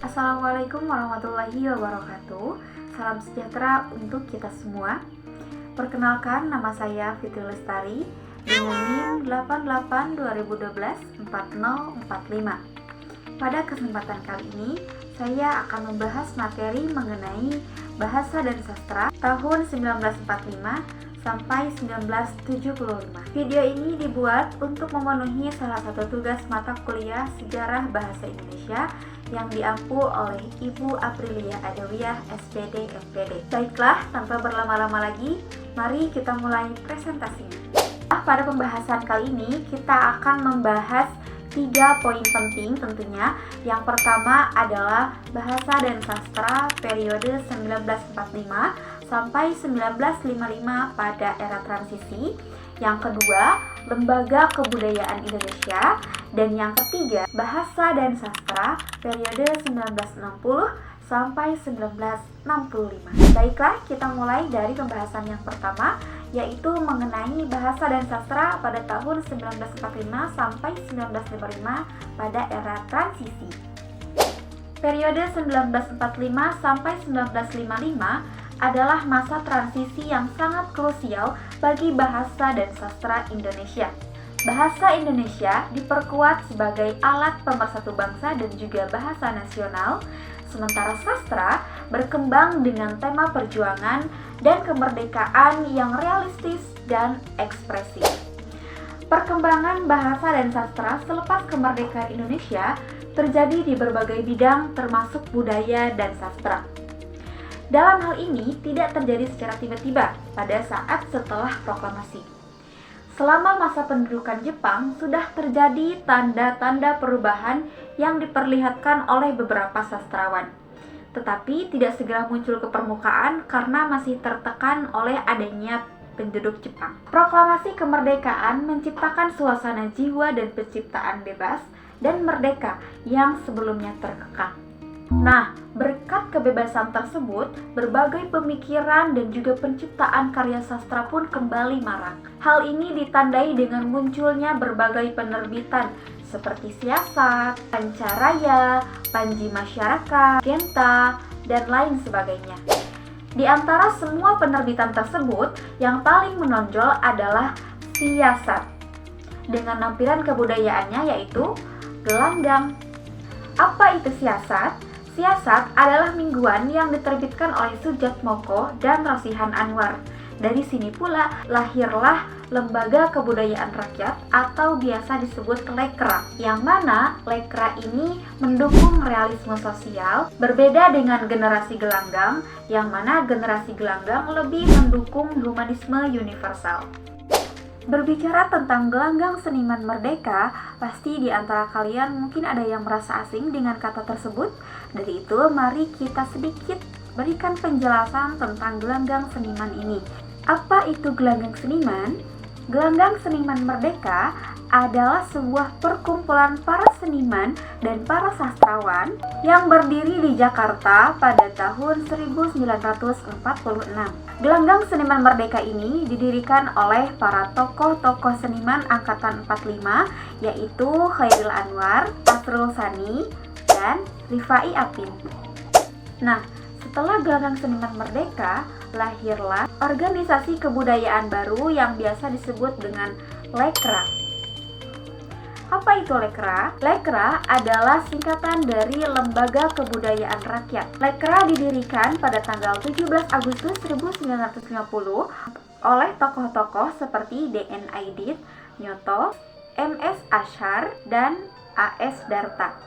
Assalamualaikum warahmatullahi wabarakatuh. Salam sejahtera untuk kita semua. Perkenalkan, nama saya Fitri Lestari dengan NIM 8820124045. Pada kesempatan kali ini, saya akan membahas materi mengenai Bahasa dan Sastra tahun 1945 sampai 1975. Video ini dibuat untuk memenuhi salah satu tugas mata kuliah Sejarah Bahasa Indonesia yang diampu oleh Ibu Aprilia Adawiyah, SPD, FPD. Baiklah, tanpa berlama-lama lagi, mari kita mulai presentasinya. Pada pembahasan kali ini, kita akan membahas 3 poin penting tentunya. Yang pertama adalah Bahasa dan Sastra periode 1945 sampai 1955 pada era transisi. Yang kedua, Lembaga Kebudayaan Indonesia. Dan yang ketiga, Bahasa dan Sastra periode 1960 sampai 1965. Baiklah, kita mulai dari pembahasan yang pertama, yaitu mengenai Bahasa dan Sastra pada tahun 1945 sampai 1955 pada era transisi. Periode 1945 sampai 1955 adalah masa transisi yang sangat krusial bagi bahasa dan sastra Indonesia. Bahasa Indonesia diperkuat sebagai alat pemersatu bangsa dan juga bahasa nasional, sementara sastra berkembang dengan tema perjuangan dan kemerdekaan yang realistis dan ekspresif. Perkembangan bahasa dan sastra selepas kemerdekaan Indonesia terjadi di berbagai bidang termasuk budaya dan sastra. Dalam hal ini tidak terjadi secara tiba-tiba pada saat setelah proklamasi. Selama masa pendudukan Jepang sudah terjadi tanda-tanda perubahan yang diperlihatkan oleh beberapa sastrawan, tetapi tidak segera muncul ke permukaan karena masih tertekan oleh adanya penduduk Jepang. Proklamasi kemerdekaan menciptakan suasana jiwa dan penciptaan bebas dan merdeka yang sebelumnya terkekang. Nah, berkat kebebasan tersebut, berbagai pemikiran dan juga penciptaan karya sastra pun kembali marak. Hal ini ditandai dengan munculnya berbagai penerbitan seperti Siasat, Pancaraya, Panji Masyarakat, Genta, dan lain sebagainya. Di antara semua penerbitan tersebut, yang paling menonjol adalah Siasat, dengan lampiran kebudayaannya yaitu gelanggang. Apa itu Siasat? Siasat adalah mingguan yang diterbitkan oleh Soejatmoko dan Rosihan Anwar. Dari sini pula lahirlah Lembaga Kebudayaan Rakyat atau biasa disebut Lekra, yang mana Lekra ini mendukung realisme sosial, berbeda dengan generasi gelanggang, yang mana generasi gelanggang lebih mendukung humanisme universal. Berbicara tentang gelanggang seniman merdeka, pasti di antara kalian mungkin ada yang merasa asing dengan kata tersebut. Dari itu, mari kita sedikit berikan penjelasan tentang gelanggang seniman ini. Apa itu gelanggang seniman? Gelanggang seniman merdeka adalah sebuah perkumpulan para seniman dan para sastrawan yang berdiri di Jakarta pada tahun 1946. Gelanggang seniman merdeka ini didirikan oleh para tokoh-tokoh seniman angkatan 45, yaitu Chairil Anwar, Asrul Sani, dan Rifai Apin. Nah, setelah gelanggang seniman merdeka, lahirlah organisasi kebudayaan baru yang biasa disebut dengan Lekra. Apa itu Lekra? Lekra adalah singkatan dari Lembaga Kebudayaan Rakyat. Lekra didirikan pada tanggal 17 Agustus 1950 oleh tokoh-tokoh seperti D.N. Aidit, Nyoto, M.S. Ashar, dan A.S. Darta.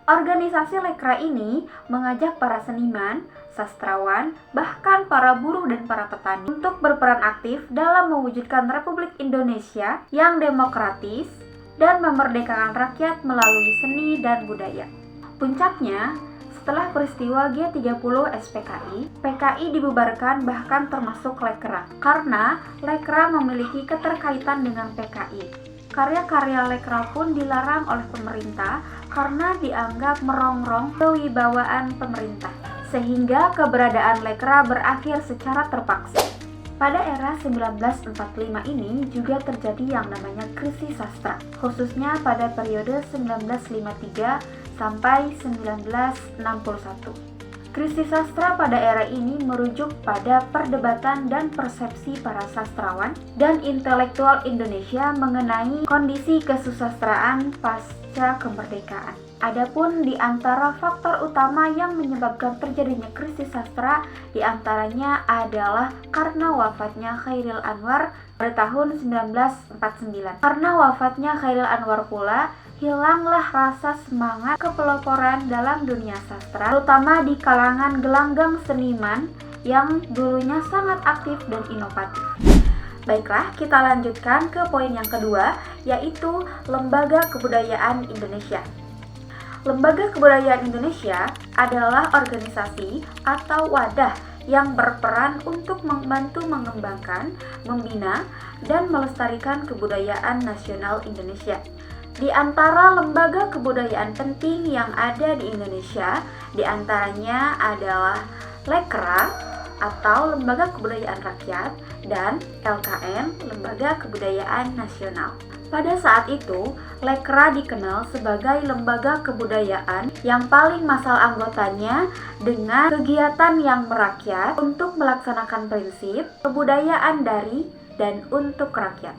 Organisasi Lekra ini mengajak para seniman, sastrawan, bahkan para buruh dan para petani untuk berperan aktif dalam mewujudkan Republik Indonesia yang demokratis dan memerdekakan rakyat melalui seni dan budaya. Puncaknya, setelah peristiwa G30 SPKI, PKI dibubarkan bahkan termasuk Lekra, karena Lekra memiliki keterkaitan dengan PKI. Karya-karya Lekra pun dilarang oleh pemerintah karena dianggap merongrong kewibawaan pemerintah, sehingga keberadaan Lekra berakhir secara terpaksa. Pada era 1945 ini juga terjadi yang namanya krisis sastra, khususnya pada periode 1953 sampai 1961. Krisis sastra pada era ini merujuk pada perdebatan dan persepsi para sastrawan dan intelektual Indonesia mengenai kondisi kesusastraan pasca kemerdekaan. Adapun di antara faktor utama yang menyebabkan terjadinya krisis sastra diantaranya adalah karena wafatnya Chairil Anwar pada tahun 1949. Karena wafatnya Chairil Anwar pula, hilanglah rasa semangat kepeloporan dalam dunia sastra, terutama di kalangan gelanggang seniman yang dulunya sangat aktif dan inovatif. Baiklah, kita lanjutkan ke poin yang kedua, yaitu Lembaga Kebudayaan Indonesia. Lembaga Kebudayaan Indonesia adalah organisasi atau wadah yang berperan untuk membantu mengembangkan, membina, dan melestarikan kebudayaan nasional Indonesia. Di antara lembaga kebudayaan penting yang ada di Indonesia, di antaranya adalah Lekra atau Lembaga Kebudayaan Rakyat dan LKN, Lembaga Kebudayaan Nasional. Pada saat itu, Lekra dikenal sebagai lembaga kebudayaan yang paling massal anggotanya dengan kegiatan yang merakyat untuk melaksanakan prinsip kebudayaan dari dan untuk rakyat.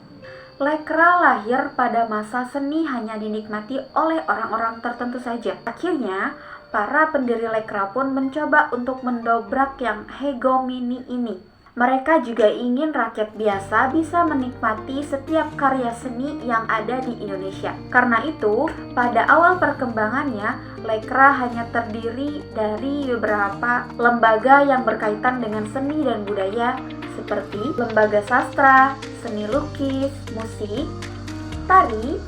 Lekra lahir pada masa seni hanya dinikmati oleh orang-orang tertentu saja. Akhirnya, para pendiri Lekra pun mencoba untuk mendobrak yang hegemoni ini. Mereka juga ingin rakyat biasa bisa menikmati setiap karya seni yang ada di Indonesia. Karena itu, pada awal perkembangannya, Lekra hanya terdiri dari beberapa lembaga yang berkaitan dengan seni dan budaya seperti lembaga sastra, seni lukis, musik, tari,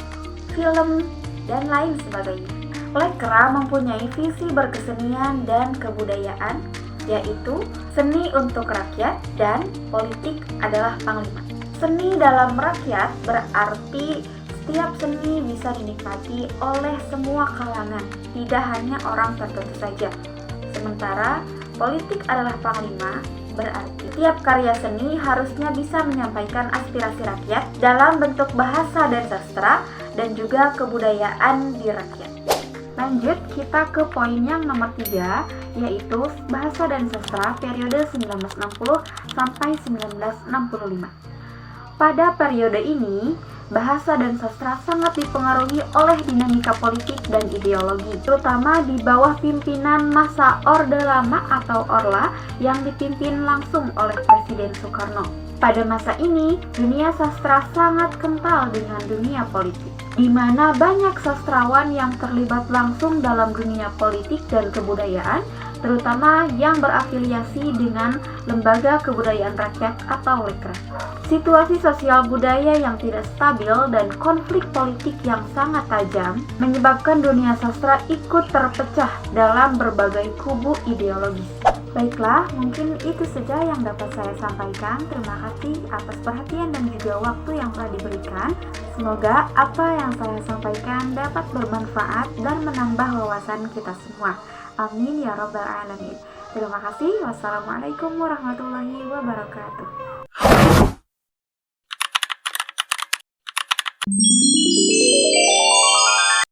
film, dan lain sebagainya. Lekra mempunyai visi berkesenian dan kebudayaan, yaitu seni untuk rakyat dan politik adalah panglima. Seni dalam rakyat berarti setiap seni bisa dinikmati oleh semua kalangan, tidak hanya orang tertentu saja. Sementara politik adalah panglima, berarti setiap karya seni harusnya bisa menyampaikan aspirasi rakyat dalam bentuk bahasa dan sastra dan juga kebudayaan di rakyat. Lanjut, kita ke poin yang nomor 3, yaitu bahasa dan sastra periode 1960 sampai 1965. Pada periode ini, bahasa dan sastra sangat dipengaruhi oleh dinamika politik dan ideologi, terutama di bawah pimpinan masa Orde Lama atau Orla yang dipimpin langsung oleh Presiden Soekarno. Pada masa ini, dunia sastra sangat kental dengan dunia politik, di mana banyak sastrawan yang terlibat langsung dalam dunia politik dan kebudayaan, terutama yang berafiliasi dengan Lembaga Kebudayaan Rakyat atau Lekra. Situasi sosial budaya yang tidak stabil dan konflik politik yang sangat tajam menyebabkan dunia sastra ikut terpecah dalam berbagai kubu ideologis. Baiklah, mungkin itu saja yang dapat saya sampaikan. Terima kasih atas perhatian dan juga waktu yang telah diberikan. Semoga apa yang saya sampaikan dapat bermanfaat dan menambah wawasan kita semua. Amin ya rabbal alamin. Terima kasih. Wassalamualaikum warahmatullahi wabarakatuh.